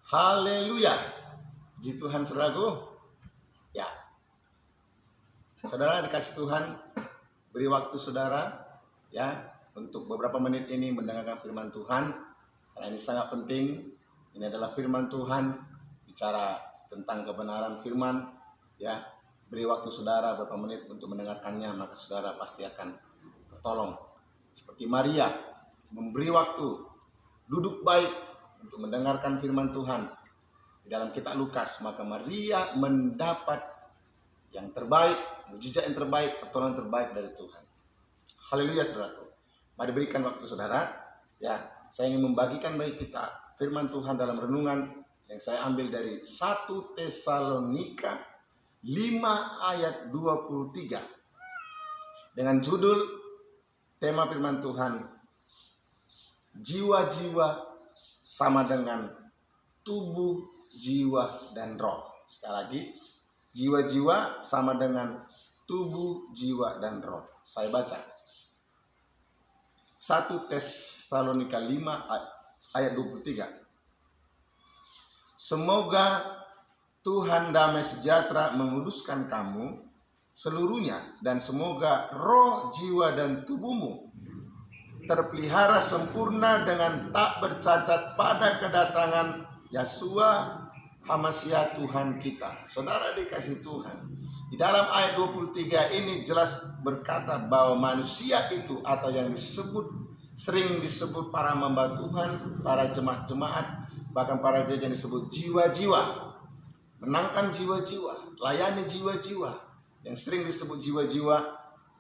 Haleluya. Puji Tuhan saudaraku. Ya. Saudara dikasih Tuhan, beri waktu saudara ya untuk beberapa menit ini mendengarkan firman Tuhan. Karena ini sangat penting. Ini adalah firman Tuhan, bicara tentang kebenaran firman ya. Beri waktu saudara beberapa menit untuk mendengarkannya, maka saudara pasti akan tertolong. Seperti Maria memberi waktu, duduk baik untuk mendengarkan firman Tuhan di dalam kitab Lukas, maka Maria mendapat yang terbaik, mujizat yang terbaik, pertolongan terbaik dari Tuhan. Haleluya saudaraku. Mari berikan waktu saudara. Ya, saya ingin membagikan bagi kita firman Tuhan dalam renungan yang saya ambil dari 1 Tesalonika 5 ayat 23 dengan judul tema firman Tuhan, jiwa-jiwa sama dengan tubuh, jiwa, dan roh. Sekali lagi, jiwa-jiwa sama dengan tubuh, jiwa, dan roh. Saya baca 1 Tesalonika 5 ayat 23. Semoga Tuhan damai sejahtera menguduskan kamu seluruhnya, dan semoga roh, jiwa, dan tubuhmu terpelihara sempurna dengan tak bercacat pada kedatangan Yeshua HaMashiach Tuhan kita. Saudara dikasih Tuhan, di dalam ayat 23 ini jelas berkata bahwa manusia itu, atau yang sering disebut para hamba Tuhan, para jemaat-jemaat, bahkan para gereja, yang disebut jiwa-jiwa, menangkan jiwa-jiwa, layani jiwa-jiwa, yang sering disebut jiwa-jiwa.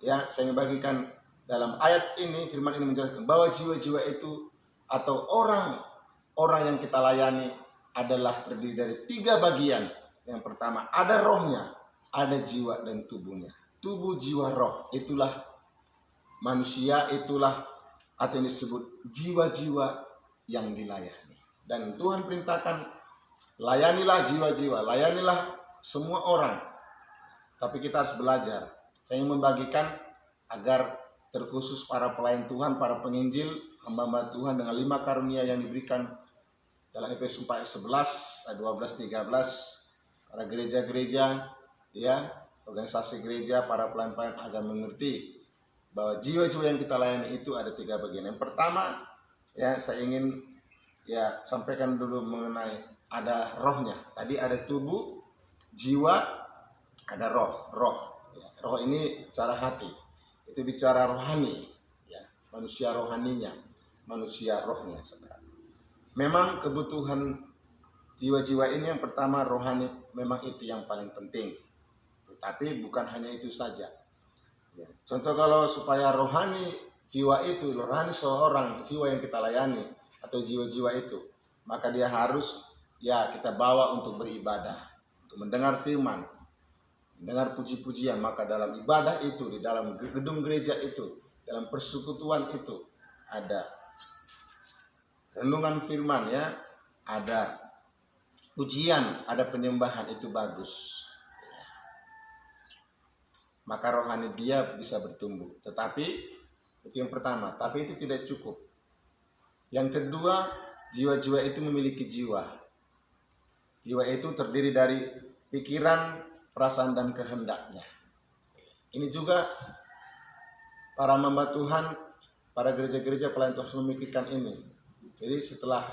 Ya, saya bagikan dalam ayat ini, firman ini menjelaskan bahwa jiwa-jiwa itu atau orang yang kita layani adalah terdiri dari 3 bagian. Yang pertama, ada rohnya, ada jiwa dan tubuhnya. Tubuh, jiwa, roh, itulah manusia, itulah atau yang disebut jiwa-jiwa yang dilayani. Dan Tuhan perintahkan, layanilah jiwa-jiwa, layanilah semua orang. Tapi kita harus belajar. Saya ingin membagikan agar terkhusus para pelayan Tuhan, para penginjil, hamba-hamba Tuhan dengan 5 karunia yang diberikan dalam Efesus 4:11, 12-13, para gereja-gereja, ya, organisasi gereja, para pelayan-pelayan agar mengerti bahwa jiwa-jiwa yang kita layani itu ada 3 bagian. Yang pertama, ya, saya ingin sampaikan dulu mengenai ada rohnya. Tadi ada tubuh, jiwa, ada roh. Ya, roh ini cara hati. Itu bicara rohani, ya, manusia rohaninya, manusia rohnya, saudara. Memang kebutuhan jiwa-jiwa ini yang pertama rohani, memang itu yang paling penting. Tetapi bukan hanya itu saja. Ya, contoh kalau supaya rohani jiwa itu, rohani seorang jiwa yang kita layani atau jiwa-jiwa itu, maka dia harus kita bawa untuk beribadah, untuk mendengar firman, mendengar puji-pujian. Maka dalam ibadah itu, di dalam gedung gereja itu, dalam persekutuan itu, ada renungan firman, ya, ada pujian, ada penyembahan, itu bagus. Maka rohani dia bisa bertumbuh. Tetapi itu yang pertama, tapi itu tidak cukup. Yang kedua, jiwa-jiwa itu memiliki jiwa. Jiwa itu terdiri dari pikiran, perasaan, dan kehendaknya. Ini juga para hamba Tuhan, para gereja-gereja pelayan Tuhan harus memikirkan ini. Jadi setelah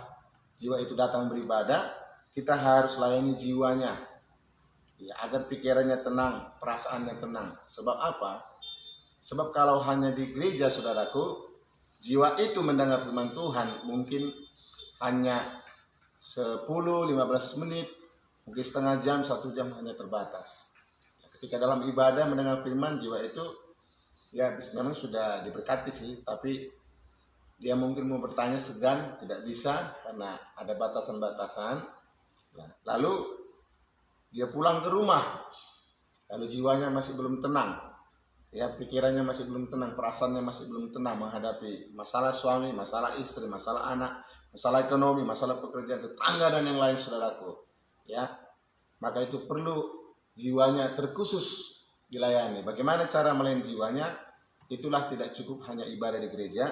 jiwa itu datang beribadah, kita harus layani jiwanya, ya, agar pikirannya tenang, perasaannya tenang. Sebab apa? Sebab kalau hanya di gereja, saudaraku, jiwa itu mendengar firman Tuhan mungkin hanya 10-15 menit, mungkin setengah jam, 1 jam, hanya terbatas. Ketika dalam ibadah mendengar firman, jiwa itu ya memang sudah diberkati sih, tapi dia mungkin mau bertanya segan, tidak bisa karena ada batasan-batasan. Lalu dia pulang ke rumah, lalu jiwanya masih belum tenang, ya, pikirannya masih belum tenang, perasaannya masih belum tenang menghadapi masalah suami, masalah istri, masalah anak, masalah ekonomi, masalah pekerjaan, tetangga, dan yang lain, saudaraku. Ya, maka itu perlu jiwanya terkhusus dilayani. Bagaimana cara melayani jiwanya? Itulah tidak cukup hanya ibadah di gereja,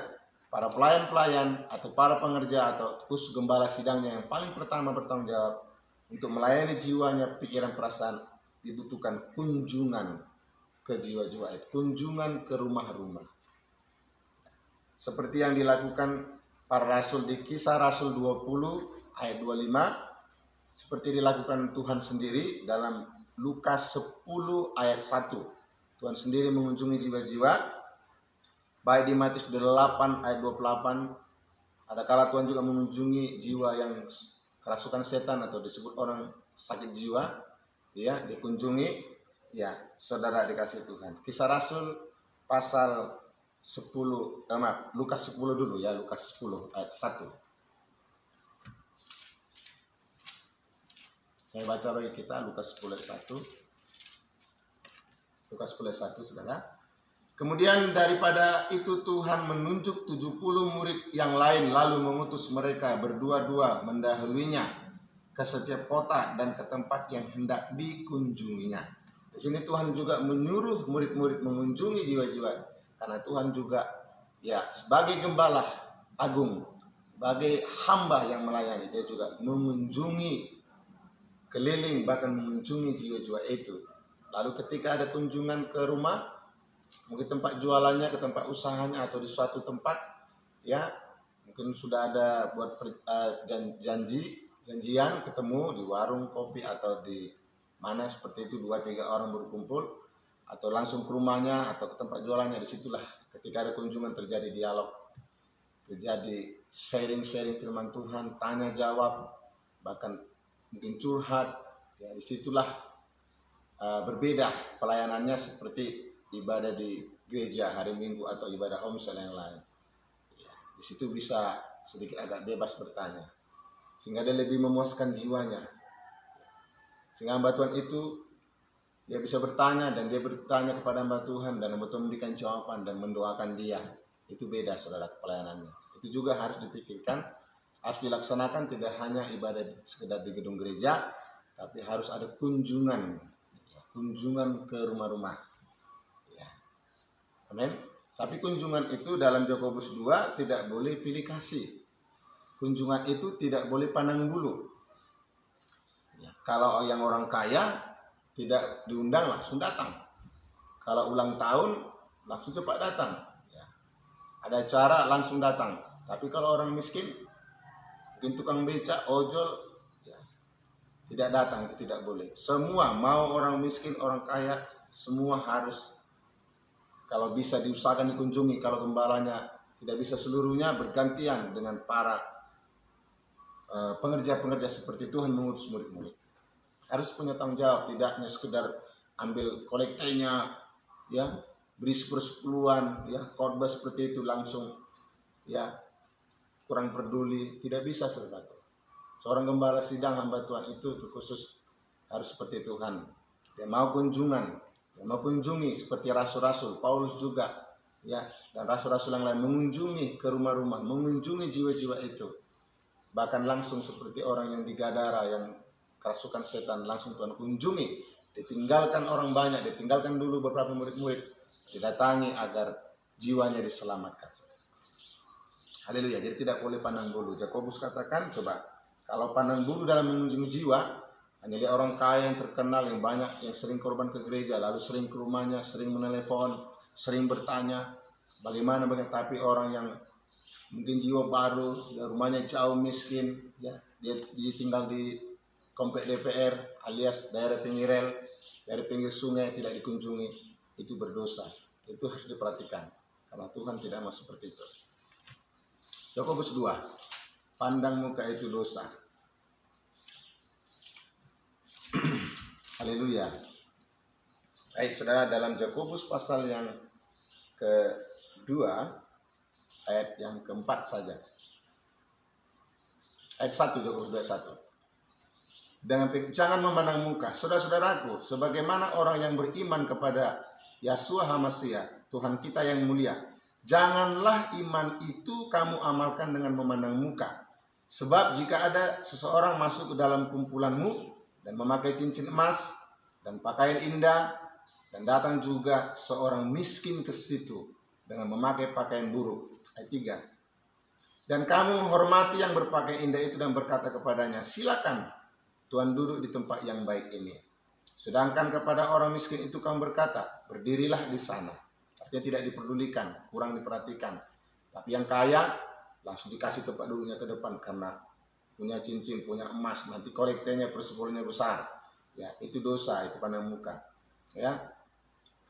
para pelayan-pelayan atau para pengerja atau khusus gembala sidangnya yang paling pertama bertanggung jawab untuk melayani jiwanya, pikiran, perasaan, dibutuhkan kunjungan ke jiwa-jiwa itu, kunjungan ke rumah-rumah. Seperti yang dilakukan para rasul di Kisah Rasul 20 ayat 25, seperti dilakukan Tuhan sendiri dalam Lukas 10 ayat 1. Tuhan sendiri mengunjungi jiwa-jiwa. Baik di Matius 8 ayat 28, ada kala Tuhan juga mengunjungi jiwa yang kerasukan setan atau disebut orang sakit jiwa, ya, dikunjungi, ya, saudara dikasih Tuhan. Kisah Rasul pasal 10, Lukas 10 dulu ya, Lukas 10 ayat 1. Saya baca bagi kita Lukas 10 ayat 1. Lukas 10 ayat 1, saudara. Kemudian daripada itu Tuhan menunjuk 70 murid yang lain, lalu mengutus mereka berdua-dua mendahuluinya ke setiap kota dan ke tempat yang hendak dikunjunginya. Di sini Tuhan juga menyuruh murid-murid mengunjungi jiwa-jiwa, karena Tuhan juga, ya, sebagai gembala agung, sebagai hamba yang melayani, dia juga mengunjungi keliling, bahkan mengunjungi jiwa-jiwa itu. Lalu ketika ada kunjungan ke rumah, mungkin tempat jualannya, ke tempat usahanya, atau di suatu tempat, ya, mungkin sudah ada buat janjian ketemu di warung kopi atau di mana seperti itu, 2-3 orang berkumpul, atau langsung ke rumahnya atau ke tempat jualannya. Disitulah ketika ada kunjungan terjadi dialog, terjadi sharing firman Tuhan, tanya jawab, bahkan mungkin curhat, ya, disitulah berbeda pelayanannya seperti ibadah di gereja hari Minggu atau ibadah homsel yang lain. Ya, di situ bisa sedikit agak bebas bertanya, sehingga dia lebih memuaskan jiwanya. Sehingga hamba Tuhan itu dia bisa bertanya, dan dia bertanya kepada hamba Tuhan, dan hamba Tuhan memberikan jawaban dan mendoakan dia. Itu beda, saudara, pelayanannya. Itu juga harus dipikirkan, harus dilaksanakan, tidak hanya ibadah sekedar di gedung gereja, tapi harus ada kunjungan ke rumah-rumah. Amin. Tapi kunjungan itu dalam Yakobus 2 tidak boleh pilih kasih. Kunjungan itu tidak boleh pandang bulu. Ya, kalau yang orang kaya tidak diundang langsung datang. Kalau ulang tahun langsung cepat datang. Ya. Ada acara langsung datang. Tapi kalau orang miskin, mungkin tukang beca, ojol, ya, tidak datang, itu tidak boleh. Semua, mau orang miskin, orang kaya, semua harus, kalau bisa diusahakan dikunjungi. Kalau gembalanya tidak bisa seluruhnya, bergantian dengan para pengerja-pengerja seperti Tuhan mengutus murid-murid. Harus punya tanggung jawab, tidak hanya sekedar ambil kolektenya, ya, beri sepersepuluhan, ya, khotbah seperti itu langsung, ya, kurang peduli. Tidak bisa, saudara. Seorang gembala sidang hamba Tuhan itu khusus harus seperti Tuhan. Dia mau kunjungan, mengunjungi seperti rasul-rasul, Paulus juga, ya, dan rasul-rasul yang lain mengunjungi ke rumah-rumah, mengunjungi jiwa-jiwa itu. Bahkan langsung seperti orang yang di Gadara yang kerasukan setan, langsung Tuhan kunjungi, ditinggalkan orang banyak, ditinggalkan dulu beberapa murid-murid, didatangi agar jiwanya diselamatkan. Haleluya. Jadi tidak boleh pandang bulu. Yakobus katakan, coba, kalau pandang bulu dalam mengunjungi jiwa, hanya lihat orang kaya yang terkenal, yang banyak, yang sering korban ke gereja, lalu sering ke rumahnya, sering menelepon, sering bertanya bagaimana. Tapi orang yang mungkin jiwa baru, ya, rumahnya jauh, miskin, ya, dia tinggal di komplek DPR alias daerah pinggir rel, dari pinggir sungai, tidak dikunjungi, itu berdosa. Itu harus diperhatikan, karena Tuhan tidak mau seperti itu. Yakobus 2, pandang muka itu dosa. Haleluya. Baik, saudara, dalam Yakobus pasal yang kedua, ayat yang keempat saja. Ayat 1, Yakobus 2:1. Jangan memandang muka, saudara-saudaraku, sebagaimana orang yang beriman kepada Yeshua HaMashiach, Tuhan kita yang mulia. Janganlah iman itu kamu amalkan dengan memandang muka. Sebab jika ada seseorang masuk ke dalam kumpulanmu dan memakai cincin emas dan pakaian indah, dan datang juga seorang miskin ke situ dengan memakai pakaian buruk. Ayat 3. Dan kamu menghormati yang berpakaian indah itu dan berkata kepadanya, silakan Tuhan duduk di tempat yang baik ini. Sedangkan kepada orang miskin itu kamu berkata, berdirilah di sana. Artinya tidak diperdulikan, kurang diperhatikan. Tapi yang kaya langsung dikasih tempat duduknya ke depan karena punya cincin, punya emas, nanti kolektenya persepuluhnya besar. Ya, itu dosa, itu pandang muka. Ya.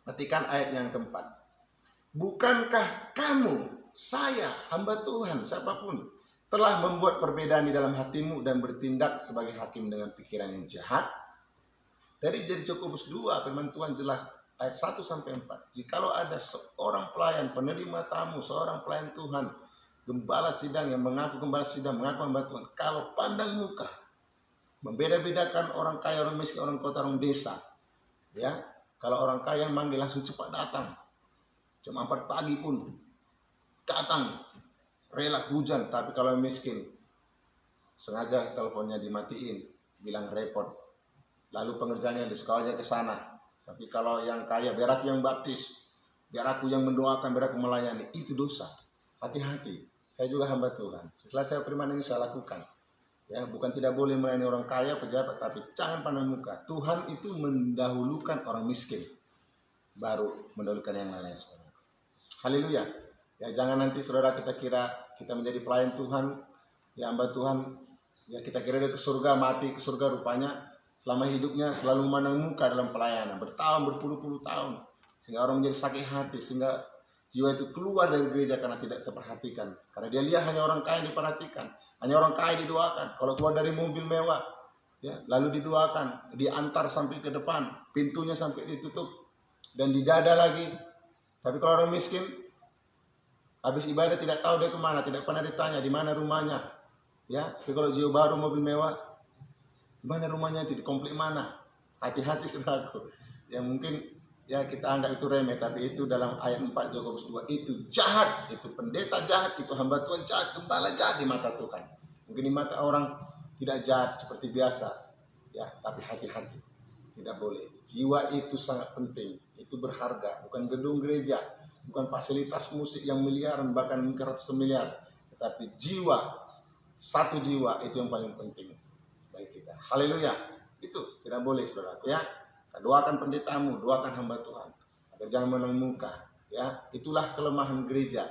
Perhatikan ayat yang keempat. Bukankah kamu, saya, hamba Tuhan, siapapun, telah membuat perbedaan di dalam hatimu dan bertindak sebagai hakim dengan pikiran yang jahat? Dari Jakobus 2 firman Tuhan jelas ayat 1 sampai 4. Jikalau ada seorang pelayan, penerima tamu, seorang pelayan Tuhan, gembala sidang yang mengaku gembala sidang, mengaku hamba Tuhan, kalau pandang muka membeda-bedakan orang kaya, orang miskin, orang kota, orang desa, ya, kalau orang kaya manggil langsung cepat datang, jam 4 pagi pun datang, rela hujan. Tapi kalau miskin sengaja teleponnya dimatiin, bilang repot, lalu pengerjaannya disuka aja ke sana. Tapi kalau yang kaya, biar aku yang baptis, biar aku yang mendoakan, biar aku melayani, itu dosa. Hati-hati, saya juga hamba Tuhan. Setelah saya firman ini saya lakukan. Ya, bukan tidak boleh melayani orang kaya, pejabat, tapi jangan pandang muka. Tuhan itu mendahulukan orang miskin, baru mendahulukan yang lain-lain. Haleluya. Ya, jangan nanti saudara kita kira kita menjadi pelayan Tuhan, ya hamba Tuhan, ya kita kira dia ke surga, mati ke surga, rupanya selama hidupnya selalu memandang muka dalam pelayanan, bertahun, berpuluh-puluh tahun, sehingga orang menjadi sakit hati, sehingga jiwa itu keluar dari gereja karena tidak terperhatikan. Karena dia lihat hanya orang kaya diperhatikan, hanya orang kaya didoakan. Kalau keluar dari mobil mewah, ya, lalu didoakan, diantar sampai ke depan, pintunya sampai ditutup, dan di dada lagi. Tapi kalau orang miskin, habis ibadah tidak tahu dia kemana, tidak pernah ditanya di mana rumahnya. Ya, tapi kalau jiwa baru mobil mewah, di mana rumahnya itu, di komplek mana? Hati-hati saudaraku. Ya mungkin ya kita anggap itu remeh, tapi itu dalam ayat 4 Jakobus 2 itu jahat, itu pendeta jahat, itu hamba Tuhan jahat, gembala jahat di mata Tuhan. Mungkin di mata orang tidak jahat seperti biasa, ya, tapi hati-hati, tidak boleh. Jiwa itu sangat penting, itu berharga, bukan gedung gereja, bukan fasilitas musik yang miliaran, bahkan mungkin ratusan miliar, tetapi jiwa, satu jiwa itu yang paling penting bagi kita. Haleluya, itu tidak boleh saudaraku ya. Doakan pendetamu, doakan hamba Tuhan, agar jangan menang muka. Ya, itulah kelemahan gereja,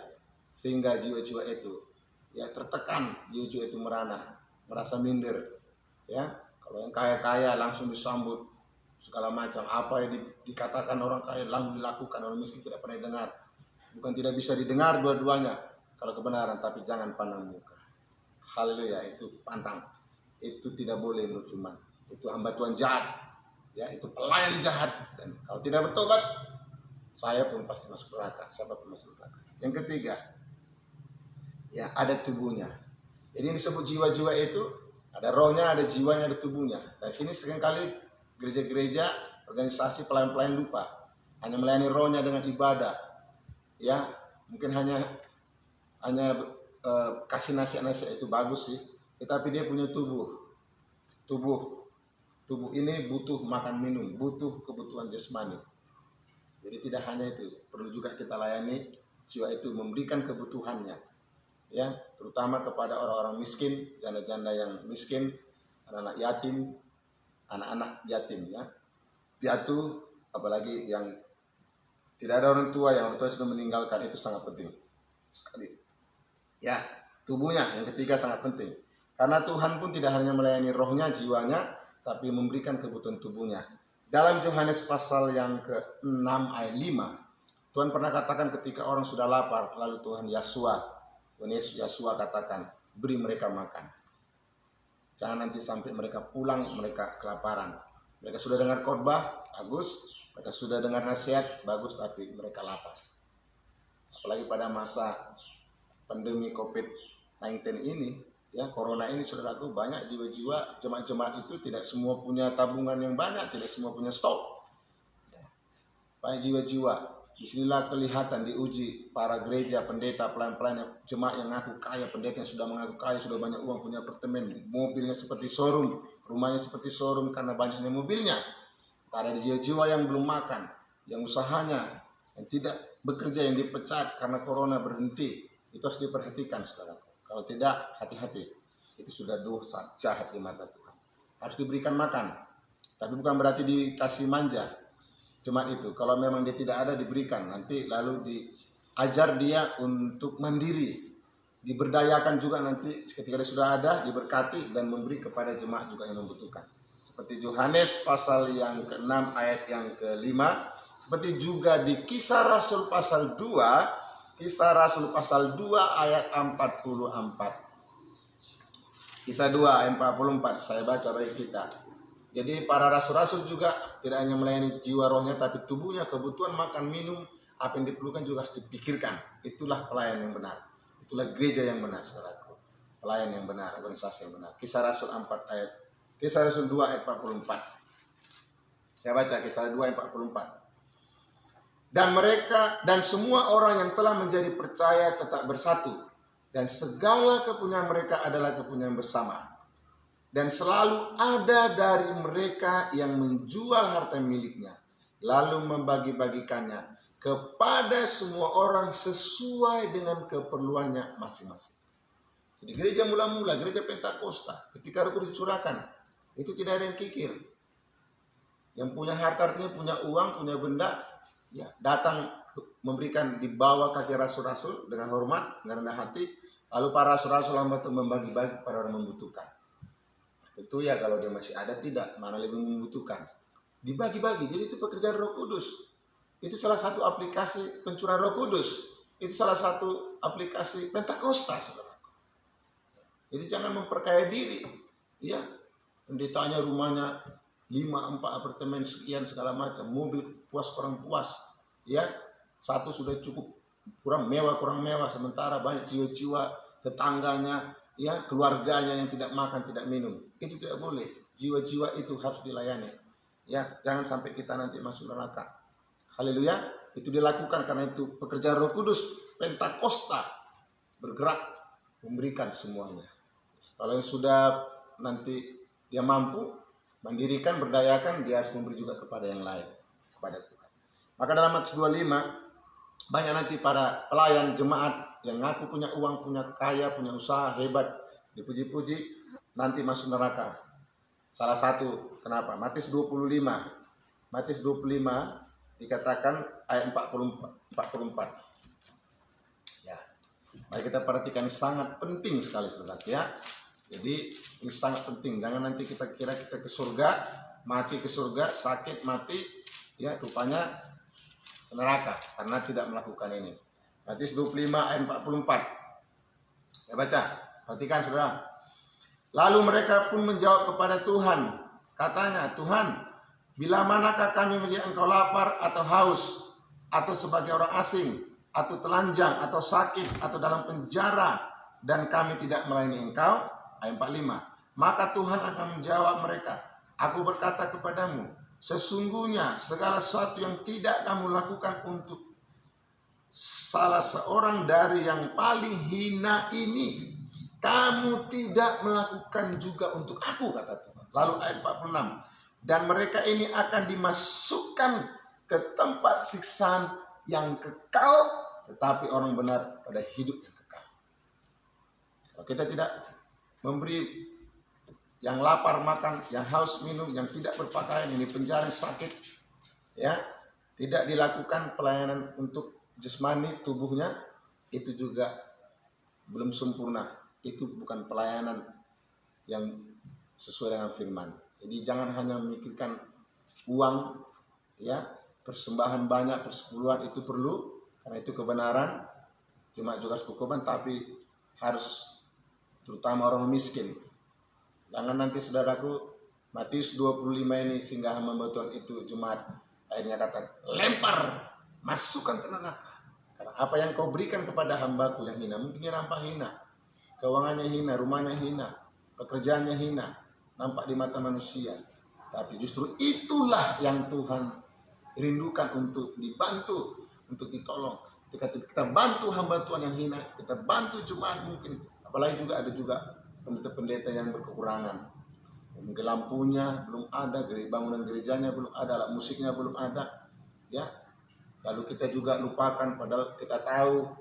sehingga jiwa-jiwa itu ya tertekan, jiwa-jiwa itu merana, merasa minder. Ya, kalau yang kaya-kaya langsung disambut segala macam, apa yang dikatakan orang kaya langsung dilakukan, orang miskin tidak pernah dengar. Bukan tidak bisa didengar dua-duanya kalau kebenaran, tapi jangan pandang muka. Haleluya, itu pantang, itu tidak boleh menurut firman. Itu hamba Tuhan jahat. Ya, itu pelayan jahat, dan kalau tidak bertobat, saya pun pasti masuk neraka, siapa pun masuk neraka. Yang ketiga, ya ada tubuhnya. Jadi yang disebut jiwa-jiwa itu ada rohnya, ada jiwanya, ada tubuhnya. Dan sini seringkali gereja-gereja, organisasi pelayan-pelayan lupa, hanya melayani rohnya dengan ibadah. Ya, mungkin hanya kasih nasihat-nasihat itu bagus sih, tetapi dia punya tubuh ini butuh makan minum, butuh kebutuhan jasmani. Jadi tidak hanya itu, perlu juga kita layani jiwa itu, memberikan kebutuhannya, ya, terutama kepada orang-orang miskin, janda-janda yang miskin, anak-anak yatim, anak-anak yatim, ya, piatu, apalagi yang tidak ada orang tua, yang orang tua sudah meninggalkan, itu sangat penting sekali. Ya, tubuhnya yang ketiga sangat penting, karena Tuhan pun tidak hanya melayani rohnya, jiwanya, tapi memberikan kebutuhan tubuhnya. Dalam Yohanes pasal yang ke-6 ayat 5, Tuhan pernah katakan ketika orang sudah lapar, lalu Tuhan Yesus katakan, beri mereka makan. Jangan nanti sampai mereka pulang, mereka kelaparan. Mereka sudah dengar khotbah, bagus. Mereka sudah dengar nasihat, bagus, tapi mereka lapar. Apalagi pada masa pandemi COVID-19 ini, ya, corona ini saudaraku, banyak jiwa-jiwa, jemaat-jemaat itu tidak semua punya tabungan yang banyak, tidak semua punya stok. Ya, banyak jiwa-jiwa. Disinilah kelihatan diuji para gereja, pendeta, pelayan-pelayan, jemaat yang mengaku kaya, pendeta yang sudah mengaku kaya, sudah banyak uang, punya apartemen, mobilnya seperti showroom, rumahnya seperti showroom karena banyaknya mobilnya. Ada jiwa-jiwa yang belum makan, yang usahanya, yang tidak bekerja, yang dipecat karena corona berhenti. Itu harus diperhatikan saudaraku. Kalau tidak, hati-hati. Itu sudah dosa jahat di mata Tuhan. Harus diberikan makan. Tapi bukan berarti dikasih manja. Cuma itu. Kalau memang dia tidak ada, diberikan. Nanti lalu diajar dia untuk mandiri. Diberdayakan juga nanti ketika dia sudah ada, diberkati dan memberi kepada jemaat juga yang membutuhkan. Seperti Yohanes pasal yang ke-6 ayat yang ke-5. Seperti juga di Kisah Rasul pasal 2. Kisah Rasul pasal 2 ayat 44. Kisah 2 ayat 44. Saya baca bagi kita. Jadi para rasul-rasul juga tidak hanya melayani jiwa rohnya, tapi tubuhnya, kebutuhan makan, minum, apa yang diperlukan juga harus dipikirkan. Itulah pelayan yang benar. Itulah gereja yang benar, saudaraku. Pelayan yang benar, organisasi yang benar. Kisah Rasul 4 ayat, Kisah Rasul 2 ayat 44. Saya baca Kisah 2 ayat 44. Dan mereka dan semua orang yang telah menjadi percaya tetap bersatu, dan segala kepunyaan mereka adalah kepunyaan bersama. Dan selalu ada dari mereka yang menjual harta miliknya, lalu membagi-bagikannya kepada semua orang sesuai dengan keperluannya masing-masing. Jadi gereja mula-mula, gereja Pentakosta, ketika Roh Kudus dicurahkan, itu tidak ada yang kikir. Yang punya harta artinya punya uang, punya benda, ya datang memberikan di bawah kaki rasul-rasul dengan hormat, dengan rendah hati. Lalu para rasul-rasul itu membagi-bagi kepada orang membutuhkan. Tentu ya kalau dia masih ada, tidak, mana lebih membutuhkan. Dibagi-bagi, jadi itu pekerjaan Roh Kudus. Itu salah satu aplikasi pencurahan Roh Kudus. Itu salah satu aplikasi Pentakosta, saudaraku. Jadi jangan memperkaya diri. Ya, pendetanya rumahnya 5-4 apartemen sekian segala macam, mobil puas kurang puas. Ya, satu sudah cukup, kurang mewah, sementara banyak jiwa-jiwa tetangganya, ya, keluarganya yang tidak makan, tidak minum. Itu tidak boleh. Jiwa-jiwa itu harus dilayani. Ya, jangan sampai kita nanti masuk neraka. Haleluya. Itu dilakukan karena itu pekerjaan Roh Kudus Pentakosta bergerak memberikan semuanya. Kalau yang sudah nanti dia mampu mendirikan, berdayakan, dia harus memberi juga kepada yang lain, kepada Tuhan. Maka dalam Matius 25 banyak nanti para pelayan jemaat yang ngaku punya uang, punya kaya, punya usaha hebat, dipuji-puji, nanti masuk neraka. Salah satu kenapa? Matius 25 dikatakan ayat 44. Ya. Mari kita perhatikan, sangat penting sekali, saudara, ya. Jadi ini sangat penting. Jangan nanti kita kira kita ke surga, mati ke surga, sakit mati, ya rupanya ke neraka karena tidak melakukan ini. Matius 25 ayat 44. Ya baca, perhatikan saudara. Lalu mereka pun menjawab kepada Tuhan. Katanya, Tuhan, bila manakah kami melihat Engkau lapar atau haus, atau sebagai orang asing, atau telanjang, atau sakit, atau dalam penjara, dan kami tidak melayani Engkau? Ayat 45. Maka Tuhan akan menjawab mereka, Aku berkata kepadamu, sesungguhnya segala sesuatu yang tidak kamu lakukan untuk salah seorang dari yang paling hina ini, kamu tidak melakukan juga untuk aku, kata Tuhan. Lalu ayat 46. Dan mereka ini akan dimasukkan ke tempat siksaan yang kekal, tetapi orang benar pada hidup yang kekal. Kalau kita tidak memberi yang lapar makan, yang haus minum, yang tidak berpakaian, ini penjara, sakit, ya, tidak dilakukan pelayanan untuk jasmani tubuhnya, itu juga belum sempurna. Itu bukan pelayanan yang sesuai dengan firman. Jadi jangan hanya memikirkan uang, ya, persembahan banyak, persepuluhan itu perlu, karena itu kebenaran, cuma juga korban, tapi harus terutama orang miskin. Jangan nanti saudaraku, Matius 25 ini singgah hamba Tuhan itu jemaat akhirnya kata lempar, masukkan ke neraka. Karena apa yang kau berikan kepada hambaku yang hina, mungkin dia nampak hina, keuangannya hina, rumahnya hina, pekerjaannya hina, nampak di mata manusia. Tapi justru itulah yang Tuhan rindukan untuk dibantu, untuk ditolong. Ketika kita bantu hamba Tuhan yang hina, kita bantu jemaat mungkin, apalagi juga ada juga pendeta-pendeta yang berkekurangan. Mungkin lampunya belum ada, bangunan gerejanya belum ada, alat musiknya belum ada, ya. Lalu kita juga lupakan, padahal kita tahu,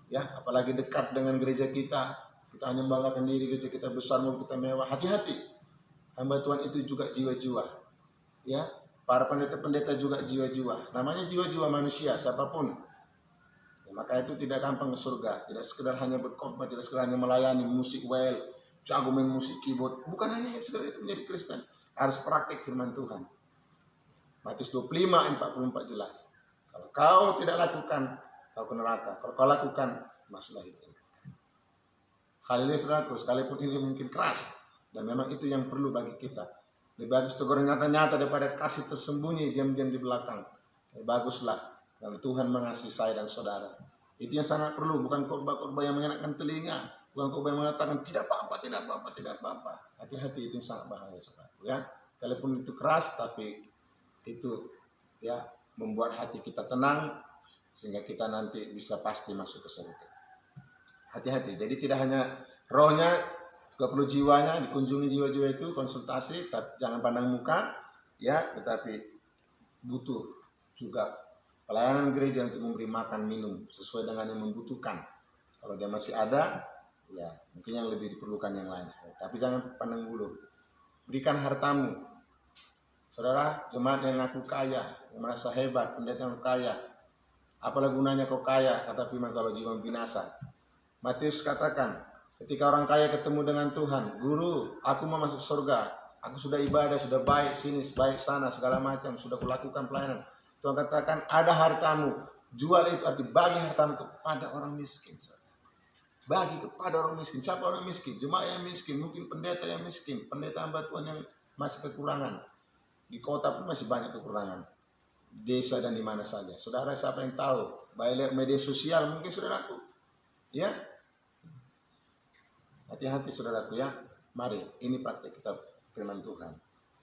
ya, apalagi dekat dengan gereja kita Kita hanya membanggakan diri, gereja kita besar, mobil kita mewah. Hati-hati. Hamba Tuhan itu juga jiwa-jiwa. Ya, para pendeta-pendeta juga jiwa-jiwa. Namanya jiwa-jiwa manusia, siapapun. Ya, maka itu tidak gampang ke surga. Tidak sekedar hanya berkhotbah, tidak sekedar hanya melayani musik well, jago main musik keyboard. Bukan hanya sekedar itu menjadi Kristen. Harus praktik firman Tuhan. Matius 25 ayat 44 jelas. Kalau kau tidak lakukan, kau ke neraka. Kalau kau lakukan, masuklah itu. Haleluya saudaraku, sekalipun ini mungkin keras. Dan memang itu yang perlu bagi kita. Lebih bagus tegur nyata-nyata daripada kasih tersembunyi diam-diam di belakang. Baguslah, dan Tuhan mengasihi saya dan saudara. Itu yang sangat perlu, bukan khotbah-khotbah yang menyenangkan telinga. Bukan khotbah yang mengatakan tidak apa-apa, tidak apa-apa, tidak apa-apa. Hati-hati, itu sangat bahaya saudaraku ya. Sekalipun itu keras, tapi itu ya membuat hati kita tenang sehingga kita nanti bisa pasti masuk ke surga. Hati-hati. Jadi tidak hanya rohnya, juga perlu jiwanya, dikunjungi jiwa-jiwa itu, konsultasi, jangan pandang muka ya, tetapi butuh juga pelayanan gereja untuk memberi makan minum sesuai dengan yang membutuhkan. Kalau dia masih ada, ya mungkin yang lebih diperlukan yang lain. Tapi jangan pandang bulu. Berikan hartamu. Saudara, jemaat yang ngaku kaya, yang merasa hebat, pendeta yang kaya, apalah gunanya kau kaya, kata firman kalau jiwa binasa. Matius katakan, ketika orang kaya ketemu dengan Tuhan, guru, aku mau masuk surga, aku sudah ibadah, sudah baik sini, baik sana, segala macam, sudah kulakukan pelayanan. Tuhan katakan, ada hartamu, jual itu, arti bagi hartamu kepada orang miskin. Bagi kepada orang miskin. Siapa orang miskin? Jemaat yang miskin, mungkin pendeta yang miskin, pendeta hamba Tuhan yang masih kekurangan. Di kota pun masih banyak kekurangan. Desa dan di mana saja. Saudara, siapa yang tahu? Baik lihat media sosial mungkin saudaraku. Ya. Hati-hati saudaraku ya. Mari, ini praktik kita firman Tuhan.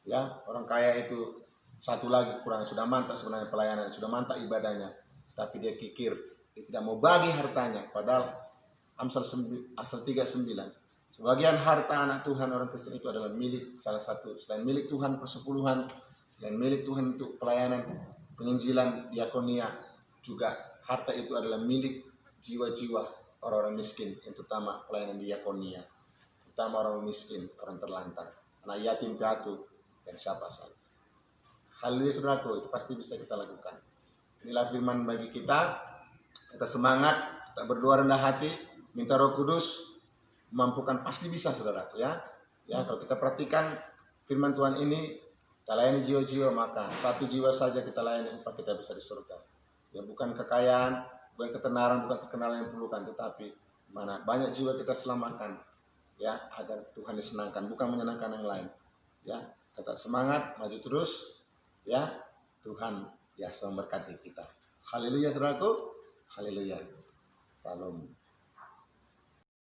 Ya, orang kaya itu satu lagi kurang, sudah mantap sebenarnya pelayanan, sudah mantap ibadahnya, tapi dia kikir, dia tidak mau bagi hartanya. Padahal Amsal 39, sebagian harta anak Tuhan orang Kristen itu adalah milik salah satu, selain milik Tuhan persepuluhan, selain milik Tuhan untuk pelayanan penginjilan diakonia, juga harta itu adalah milik jiwa-jiwa orang-orang miskin, yang terutama pelayanan diakonia, terutama orang miskin, orang terlantar, anak yatim piatu, dan siapa saja. Haleluya saudaraku, itu pasti bisa kita lakukan. Inilah firman bagi kita. Kita semangat, kita berdoa rendah hati, minta Roh Kudus memampukan, pasti bisa saudaraku ya. Ya, kalau kita perhatikan firman Tuhan ini, kita layani jiwa-jiwa, maka satu jiwa saja kita layani, upah kita bisa di surga. Ya, bukan kekayaan, bukan ketenaran, bukan terkenal yang perlukan, tetapi mana banyak jiwa kita selamatkan ya, agar Tuhan disenangkan, bukan menyenangkan yang lain. Ya, tetap semangat, maju terus ya. Tuhan ya memberkati kita. Haleluya saudaraku. Haleluya. Salam.